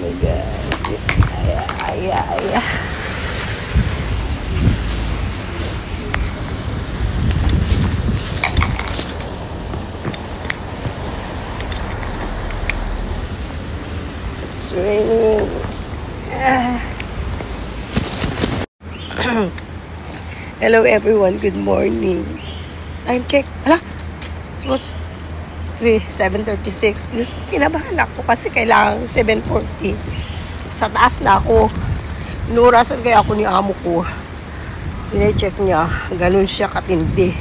my God. Ay. It's raining. Hello everyone, good morning. Time check. Hala, it's 7:36. Just kinabahan ako kasi kailangan 7:40. Sa taas na ako. Inurasan kaya ako ni amo ko. Tine-check niya. Ganun siya katindi.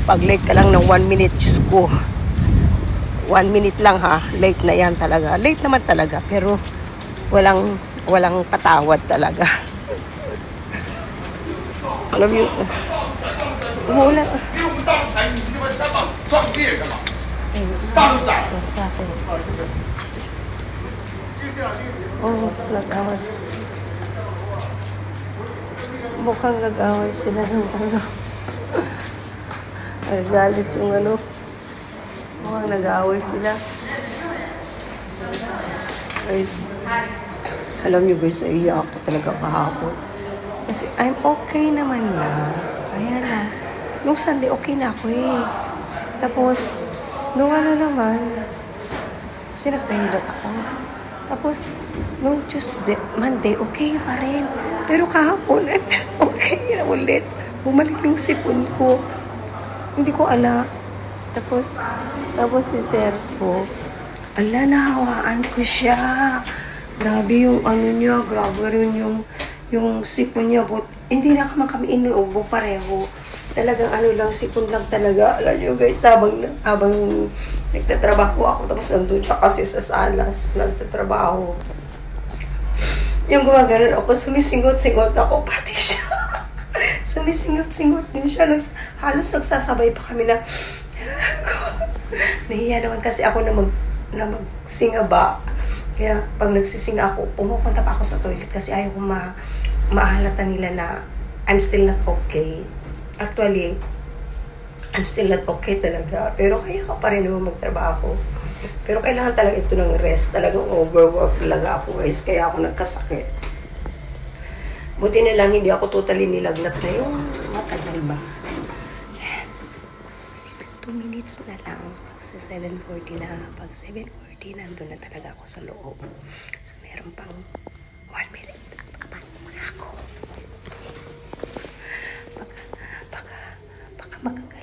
Pag late ka lang ng 1 minute, Diyos ko. 1 minute lang ha. Late na yan talaga. Late naman talaga. Pero walang patawad talaga. Alam niyo, umuulan. What's happening? Oh, nag-away. Mukhang nag-away sila ng ano. Nagalit yung ano. Mukhang nag-away sila. Ay, alam niyo guys, iiyak ako talaga kahapon. Kasi I'm okay naman na. Kaya na. Nung Sunday, okay na ako eh. Tapos, nung ano naman, kasi nagpahilot ako. Tapos, nung Monday, okay pa rin. Pero kahapon, okay na ulit. Bumalik yung sipon ko. Hindi ko alam. Tapos si sir ko, nahawaan ko siya. Grabe yung ano niya, grabe rin yung sipon niya. But, hindi na kami inuubo pareho. Talagang ano lang, sipon lang talaga. Alam niyo guys, habang nagtatrabaho ako, tapos nandun siya kasi sa salas, nagtatrabaho. Yung gumaganon ako, sumisingot-singot ako, pati siya. Sumisingot-singot din siya. Halos nagsasabay pa kami na, nahiya naman kasi ako na magsinga ba. Kaya pag nagsisinga ako, pumupunta pa ako sa toilet kasi ayaw ko mahalata nila na I'm still not okay. Actually, I'm still not okay talaga. Pero kaya ka pa rin naman magtrabaho. Pero kailangan talaga ito ng rest. Talagang overwork talaga ako guys. Kaya ako nagkasakit. Buti na lang hindi ako totally nilagnat na yung matagal ba. 2 minutes na lang. Sa 7:40 na. Pag 7:40, nandun na talaga ako sa loob. So, meron pang 1 minute. Papasok na ako. Baka magagal